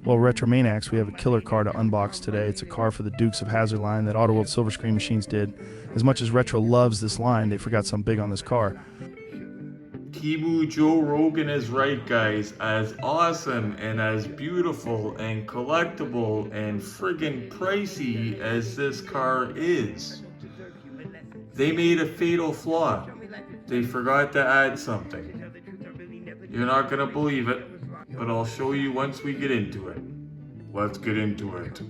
Well, Retro Maniacs, we have a killer car to unbox today. It's a car for the Dukes of Hazzard line that Auto World Silver Screen Machines did. As much as Retro loves this line, they forgot something big on this car. Kibu Joe Rogan is right, guys. As awesome and as beautiful and collectible and friggin' pricey as this car is, they made a fatal flaw. They forgot to add something. You're not gonna believe it, but I'll show you once we get into it. Let's get into it.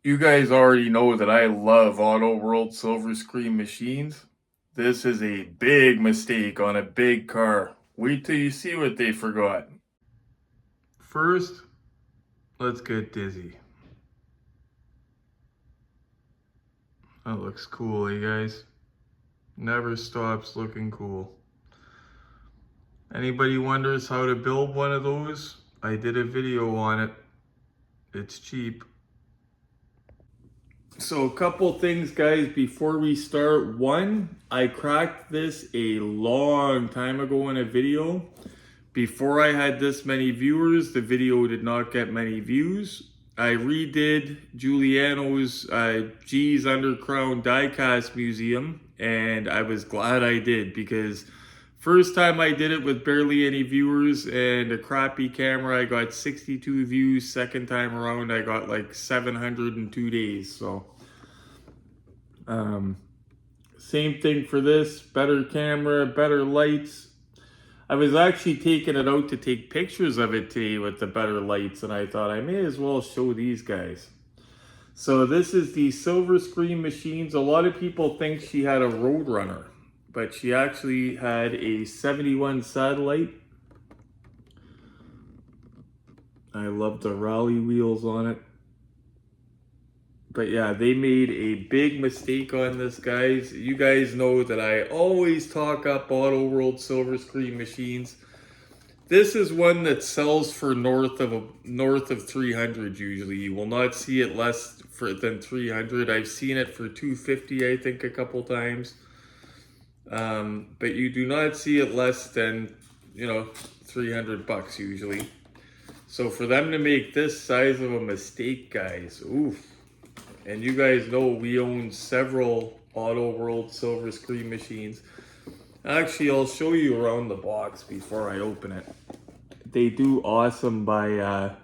You guys already know that I love Auto World Silver Screen Machines. This is a big mistake on a big car. Wait till you see what they forgot. First, let's get dizzy. That looks cool, you guys. Never stops looking cool. Anybody wonders how to build one of those? I did a video on it. It's cheap. So a couple things, guys, before we start. One, I cracked this a long time ago in a video. Before I had this many viewers, the video did not get many views. I redid Giuliano's G's Undercrown Diecast Museum, and I was glad I did, because first time I did it with barely any viewers and a crappy camera, I got 62 views. Second time around, I got like 700 in 2 days. So, same thing for this. Better camera, better lights. I was actually taking it out to take pictures of it today with the better lights, and I thought I may as well show these guys. So this is the Silver Screen Machines. A lot of people think she had a Roadrunner, but she actually had a 71 Sattelite. I love the rally wheels on it. But yeah, they made a big mistake on this, guys. You guys know that I always talk up Auto World Silver Screen Machines. This is one that sells for north of 300 usually. You will not see it less than 300. I've seen it for 250, I think, a couple times. But you do not see it less than, 300 bucks usually. So for them to make this size of a mistake, guys, oof. And you guys know we own several Auto World Silver Screen Machines. Actually, I'll show you around the box before I open it. They do awesome by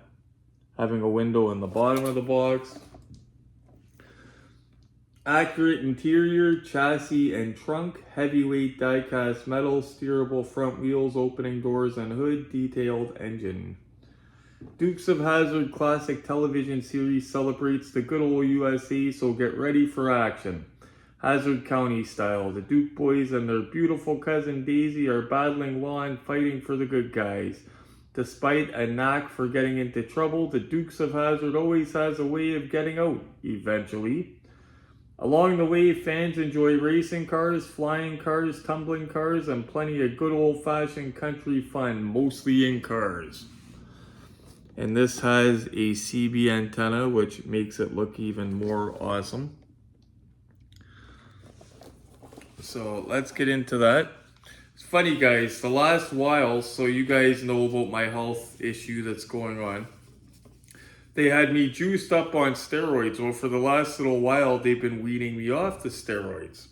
having a window in the bottom of the box. Accurate interior, chassis and trunk, heavyweight die-cast metal, steerable front wheels, opening doors and hood, detailed engine. Dukes of Hazzard Classic Television Series celebrates the good old USA, so get ready for action. Hazzard County style, the Duke boys and their beautiful cousin Daisy are battling law and fighting for the good guys. Despite a knack for getting into trouble, the Dukes of Hazzard always has a way of getting out, eventually. Along the way, fans enjoy racing cars, flying cars, tumbling cars, and plenty of good old-fashioned country fun, mostly in cars. And this has a CB antenna, which makes it look even more awesome. So let's get into that. It's funny, guys, the last while, so you guys know about my health issue that's going on. They had me juiced up on steroids. Well, for the last little while, they've been weaning me off the steroids.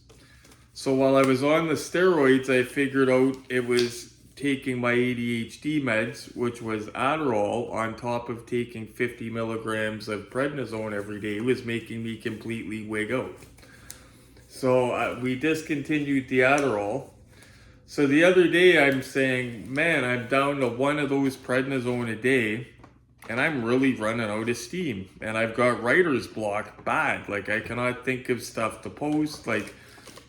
So while I was on the steroids, I figured out it was taking my ADHD meds, which was Adderall, on top of taking 50 milligrams of prednisone every day, was making me completely wig out. So we discontinued the Adderall. So the other day I'm saying, man, I'm down to one of those prednisone a day, and I'm really running out of steam. And I've got writer's block bad. Like, I cannot think of stuff to post. Like,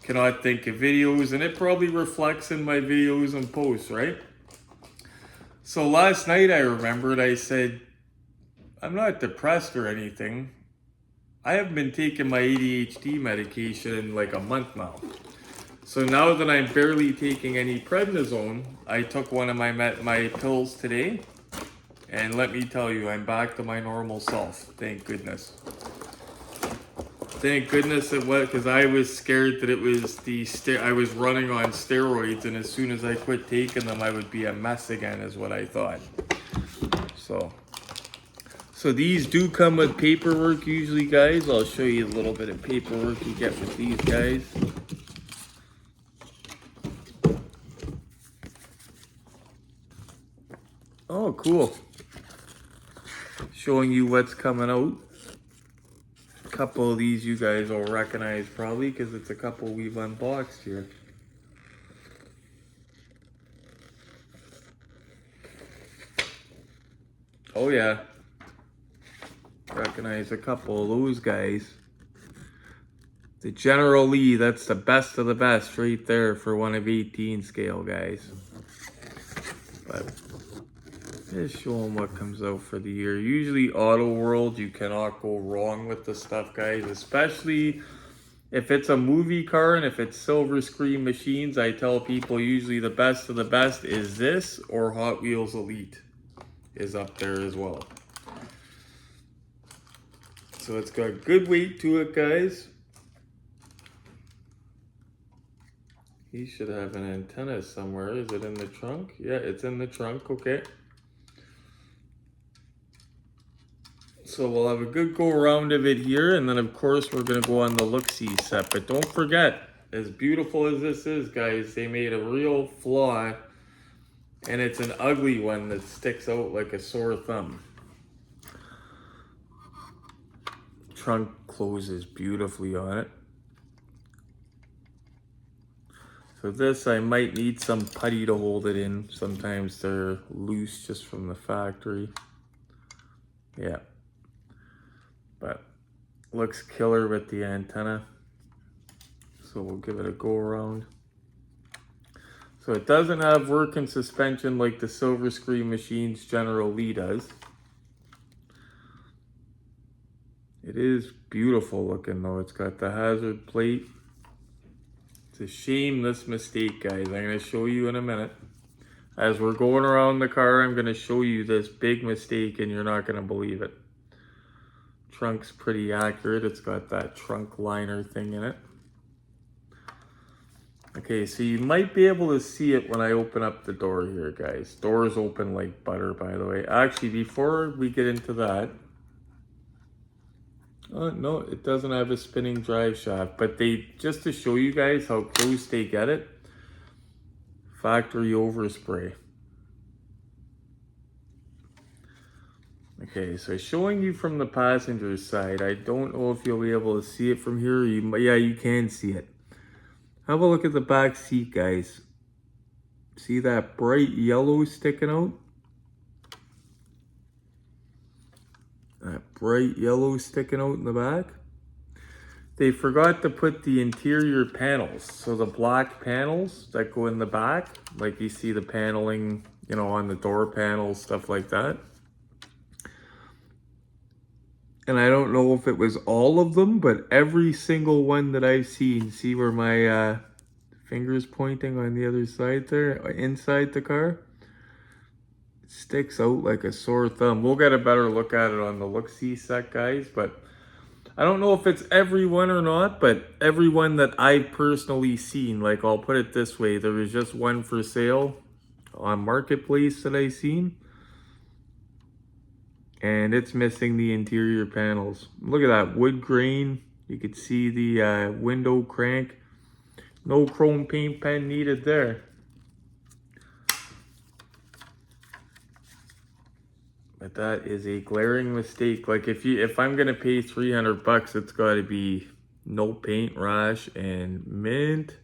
cannot think of videos, and it probably reflects in my videos and posts, right? So last night I remembered, I said, I'm not depressed or anything. I haven't been taking my ADHD medication in like a month now. So now that I'm barely taking any prednisone, I took one of my pills today, and let me tell you, I'm back to my normal self, thank goodness. thank goodness it was, because I was scared that it was I was running on steroids, and as soon as I quit taking them, I would be a mess again, is what I thought. So these do come with paperwork usually, guys. I'll show you a little bit of paperwork you get with these guys. Oh, cool. Showing you what's coming out. A couple of these you guys will recognize probably, because it's a couple we've unboxed here. Oh yeah. Recognize a couple of those guys. The General Lee, that's the best of the best right there for one of 18 scale, guys. But just show them what comes out for the year. Usually Auto World, you cannot go wrong with the stuff, guys, especially if it's a movie car and if it's silver screen machines. I tell people usually the best of the best is this, or Hot Wheels Elite is up there as well. So it's got good weight to it, guys. He should have an antenna somewhere. Is it in the trunk? Yeah, it's in the trunk. Okay. So we'll have a good go around of it here, and then of course we're gonna go on the look-see set. But don't forget, as beautiful as this is, guys, they made a real flaw, and it's an ugly one that sticks out like a sore thumb. Trunk closes beautifully on it. So this, I might need some putty to hold it in. Sometimes they're loose just from the factory. Yeah. But looks killer with the antenna. So we'll give it a go around. So it doesn't have working suspension like the Silver Screen Machines General Lee does. It is beautiful looking though. It's got the hazard plate. It's a shameless mistake, guys. I'm going to show you in a minute. As we're going around the car, I'm going to show you this big mistake and you're not going to believe it. Trunk's pretty accurate. It's got that trunk liner thing in it. Okay, so you might be able to see it when I open up the door here, guys. Doors open like butter, by the way. Actually, before we get into that, no, it doesn't have a spinning drive shaft, but they, just to show you guys how close they get it, factory overspray. Okay, so showing you from the passenger side, I don't know if you'll be able to see it from here. Yeah, you can see it. Have a look at the back seat, guys. See that bright yellow sticking out? That bright yellow sticking out in the back. They forgot to put the interior panels. So the black panels that go in the back, like you see the paneling, you know, on the door panels, stuff like that. And I don't know if it was all of them, but every single one that I've seen, see where my finger's pointing on the other side there, inside the car? Sticks out like a sore thumb. We'll get a better look at it on the look-see set, guys, but I don't know if it's every one or not, but every one that I've personally seen, like I'll put it this way, there was just one for sale on Marketplace that I seen, and it's missing the interior panels. Look at that wood grain. You could see the window crank. No chrome paint pen needed there. But that is a glaring mistake. Like if I'm gonna pay 300 bucks, it's gotta be no paint rash and mint.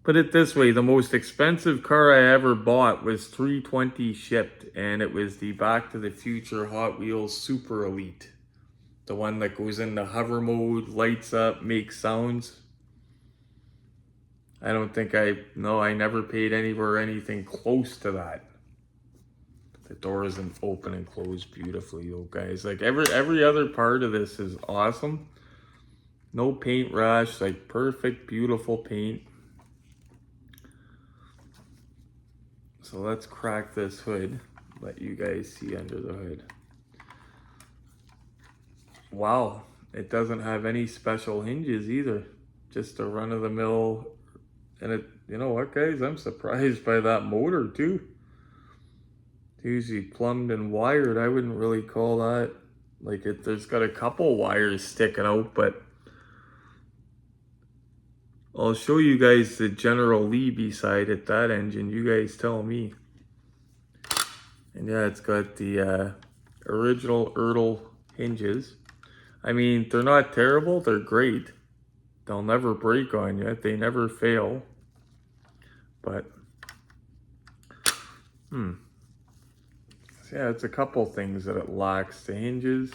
Put it this way, the most expensive car I ever bought was $320 shipped, and it was the Back to the Future Hot Wheels Super Elite. The one that goes into hover mode, lights up, makes sounds. I don't think I never paid anywhere anything close to that. The door isn't open and closed beautifully though, guys. Like every other part of this is awesome. No paint rash, like perfect, beautiful paint. So let's crack this hood, let you guys see under the hood. Wow, It doesn't have any special hinges either. Just a run-of-the-mill. And it, you know what, guys? I'm surprised by that motor too. It's usually plumbed and wired. I wouldn't really call that, like, there's got a couple wires sticking out, but I'll show you guys the General Lee beside it, that engine. You guys tell me. And yeah, it's got the original Ertl hinges. I mean, they're not terrible, they're great. They'll never break on you, they never fail. But, so yeah, it's a couple things that it lacks. The hinges.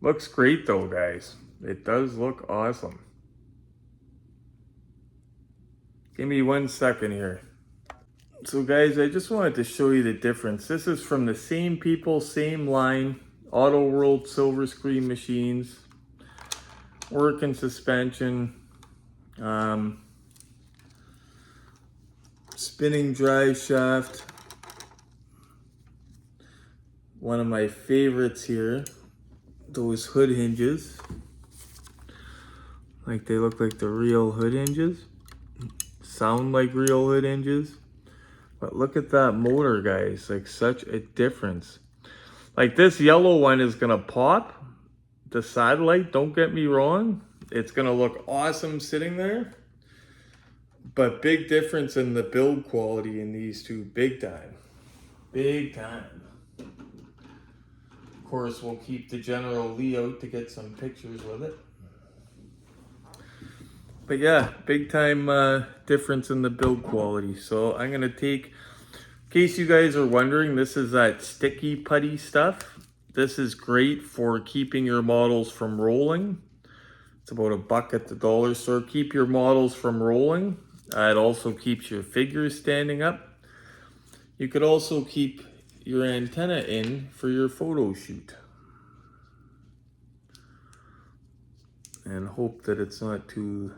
Looks great though, guys. It does look awesome. Give me 1 second here. So guys, I just wanted to show you the difference. This is from the same people, same line, Auto World silver screen machines, working suspension, spinning drive shaft. One of my favorites here, those hood hinges. Like, they look like the real hood hinges. Sound like real hood hinges. But look at that motor, guys. Like, such a difference. Like, this yellow one is gonna pop. The Sattelite, don't get me wrong. It's gonna look awesome sitting there. But big difference in the build quality in these two. Big time. Big time. Of course, we'll keep the General Lee out to get some pictures with it. But yeah, big time difference in the build quality. So I'm gonna take, in case you guys are wondering, this is that sticky putty stuff. This is great for keeping your models from rolling. It's about $1 at the dollar store. Keep your models from rolling. It also keeps your figures standing up. You could also keep your antenna in for your photo shoot. And hope that it's not too,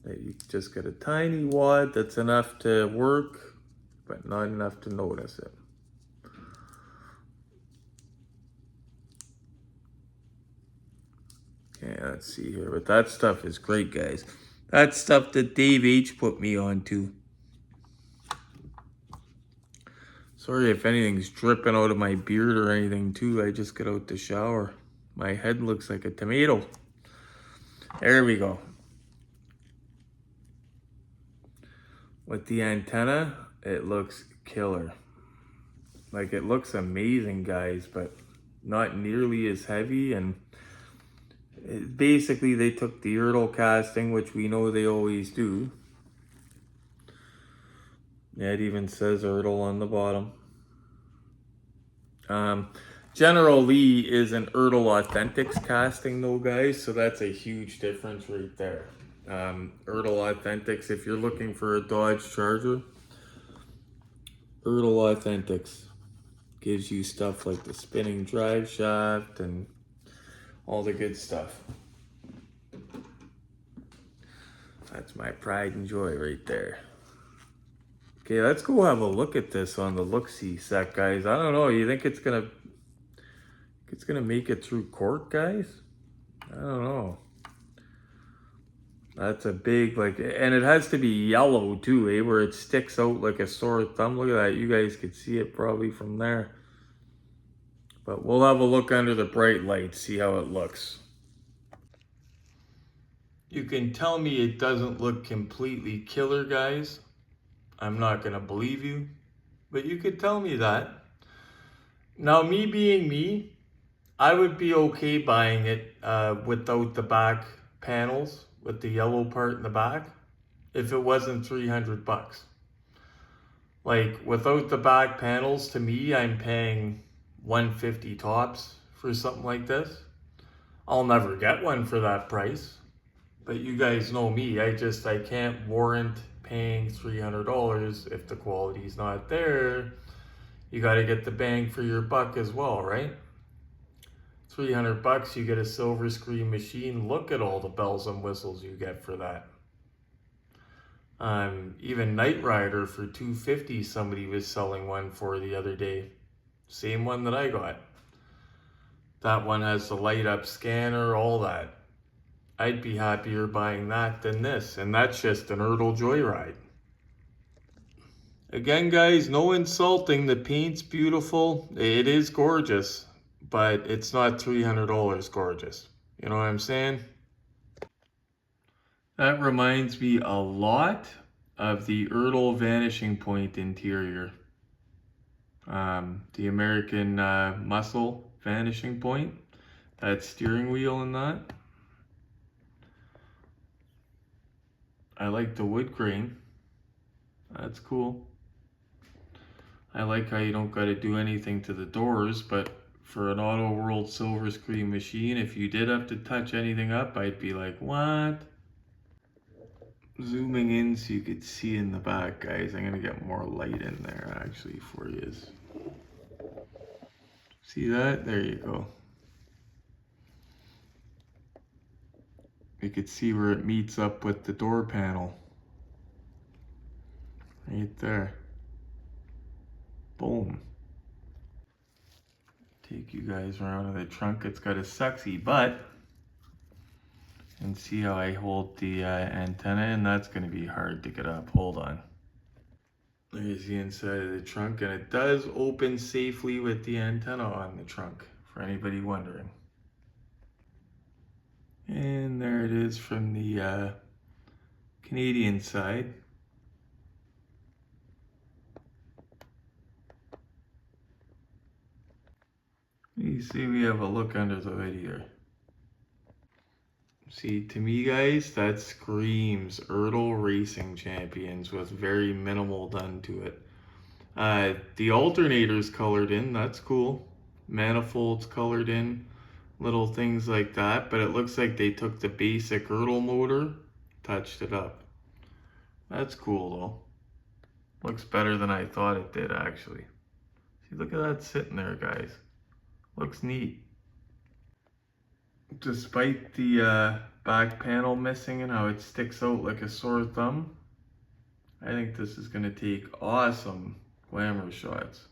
that you just get a tiny wad that's enough to work, but not enough to notice it. Okay, let's see here. But that stuff is great, guys. That's stuff that Dave H put me onto. Sorry if anything's dripping out of my beard or anything too. I just got out the shower. My head looks like a tomato. There we go. With the antenna, it looks killer. Like, it looks amazing, guys, but not nearly as heavy. And basically, they took the Ertl casting, which we know they always do. Yeah, it even says Ertl on the bottom. General Lee is an Ertl Authentics casting though, guys, so that's a huge difference right there. Ertl Authentics, if you're looking for a Dodge Charger, Ertl Authentics gives you stuff like the spinning drive shaft and all the good stuff. That's my pride and joy right there. Okay, let's go have a look at this on the look-see set, guys. I don't know, you think it's gonna make it through court, guys? I don't know. That's a big, like, and it has to be yellow too, eh? Where it sticks out like a sore thumb. Look at that, you guys could see it probably from there. But we'll have a look under the bright light, see how it looks. You can tell me it doesn't look completely killer, guys. I'm not gonna believe you, but you could tell me that. Now, me being me, I would be okay buying it without the back panels, with the yellow part in the back, if it wasn't $300. Like, without the back panels, to me, I'm paying $150 tops for something like this. I'll never get one for that price, but you guys know me. I can't warrant paying $300 if the quality's not there. You got to get the bang for your buck as well, right? $300, you get a silver screen machine. Look at all the bells and whistles you get for that. Even Knight Rider for $250, somebody was selling one for the other day. Same one that I got. That one has the light up scanner, all that. I'd be happier buying that than this, and that's just an Ertl Joyride. Again, guys, no insulting. The paint's beautiful. It is gorgeous, but it's not $300 gorgeous. You know what I'm saying? That reminds me a lot of the Ertl Vanishing Point interior. The American Muscle Vanishing Point. That steering wheel and that. I like the wood grain. That's cool. I like how you don't got to do anything to the doors, but for an Auto World silver screen machine, if you did have to touch anything up, I'd be like, what? Zooming in so you could see in the back, guys. I'm gonna get more light in there actually for you. See that? There you go. You could see where it meets up with the door panel. Right there. Boom. Take you guys around in the trunk. It's got a sexy butt. And see how I hold the antenna, and that's going to be hard to get up. Hold on. There's the inside of the trunk, and it does open safely with the antenna on the trunk, for anybody wondering. And there it is from the Canadian side. You see we have a look under the hood here. See, to me, guys, that screams Ertl Racing Champions with very minimal done to it. The alternator's colored in, that's cool. Manifolds colored in, little things like that, but it looks like they took the basic Ertl motor, touched it up. That's cool though. Looks better than I thought it did, actually. See, look at that sitting there, guys. Looks neat. Despite the back panel missing and how it sticks out like a sore thumb, I think this is going to take awesome glamour shots.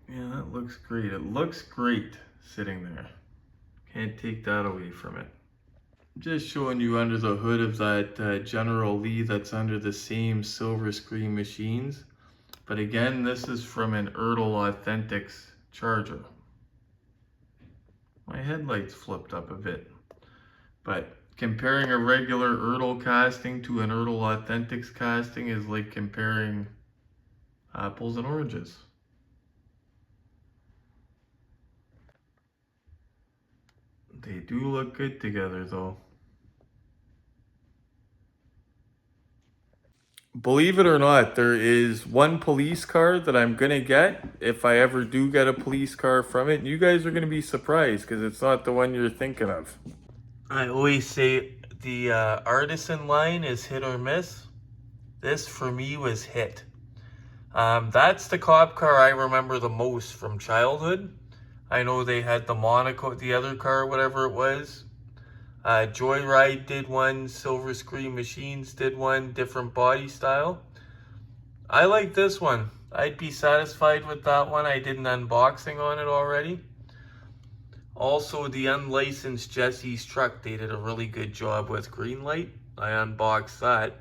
Yeah, that looks great. It looks great sitting there. Can't take that away from it. Just showing you under the hood of that General Lee that's under the same silver screen machines. But again, this is from an Ertl Authentics charger. My headlights flipped up a bit. But comparing a regular Ertl casting to an Ertl Authentics casting is like comparing apples and oranges. They do look good together though. Believe it or not, there is one police car that I'm gonna get if I ever do get a police car from it. And you guys are gonna be surprised because it's not the one you're thinking of. I always say the Artisan line is hit or miss. This for me was hit. That's the cop car I remember the most from childhood. I know they had the Monaco, the other car, whatever it was. Joyride did one, Silver Screen Machines did one, different body style. I like this one. I'd be satisfied with that one. I did an unboxing on it already. Also, the unlicensed Jesse's truck, they did a really good job with Greenlight. I unboxed that.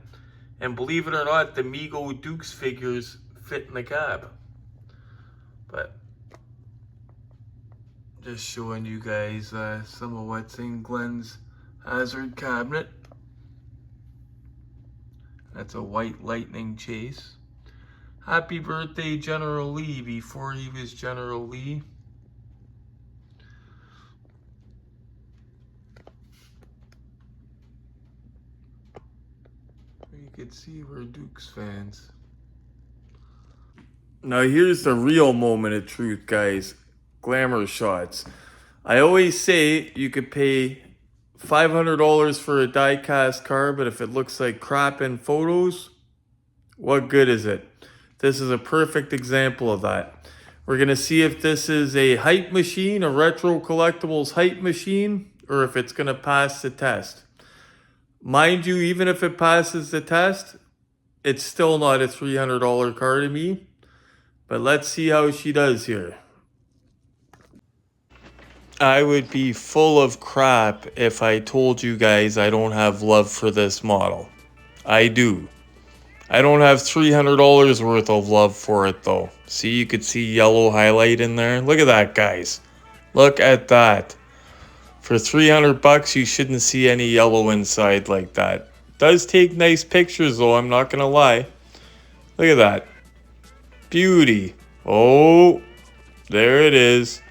And believe it or not, the Mego Dukes figures fit in the cab. But just showing you guys some of what's in Glenn's Hazard cabinet. That's a white Lightning Chase. Happy birthday, General Lee, before he was General Lee. You could see we're Dukes fans. Now here's the real moment of truth, guys. Glamour shots. I always say you could pay $500 for a die-cast car, but if it looks like crap in photos, what good is it? This is a perfect example of that. We're going to see if this is a hype machine, a retro collectibles hype machine, or if it's going to pass the test. Mind you, even if it passes the test, it's still not a $300 car to me. But let's see how she does here. I would be full of crap if I told you guys I don't have love for this model. I do. I don't have $300 worth of love for it though. See, you could see yellow highlight in there. Look at that, guys. Look at that. For 300 bucks, you shouldn't see any yellow inside like that. Does take nice pictures though, I'm not gonna lie. Look at that. Beauty. Oh, there it is.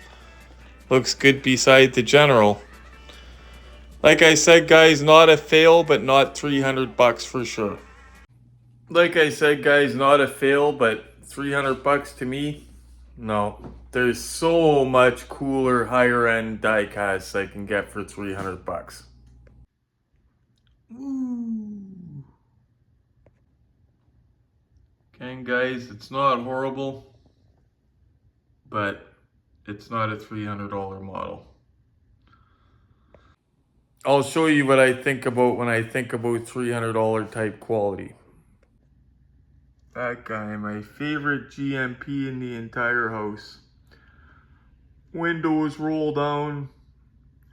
Looks good beside the General. Like I said, guys, not a fail, but not 300 bucks for sure. Like I said, guys, not a fail, but 300 bucks to me, no. There's so much cooler, higher end die casts I can get for 300 bucks. Ooh. Okay, guys, it's not horrible, but it's not a $300 model. I'll show you what I think about when I think about $300 type quality. That guy, my favorite GMP in the entire house. Windows roll down,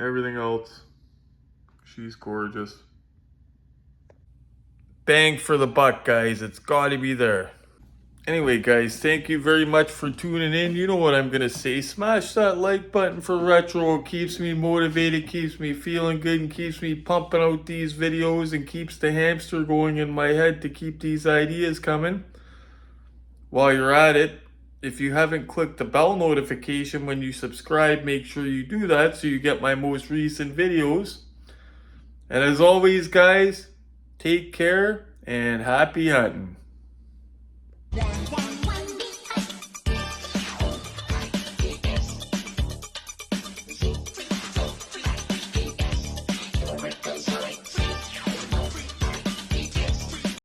everything else. She's gorgeous. Bang for the buck, guys. It's gotta be there. Anyway, guys, thank you very much for tuning in. You know what I'm gonna say. Smash that like button for retro. It keeps me motivated, keeps me feeling good, and keeps me pumping out these videos, and keeps the hamster going in my head to keep these ideas coming. While you're at it, if you haven't clicked the bell notification when you subscribe, make sure you do that so you get my most recent videos. And as always, guys, take care and happy hunting.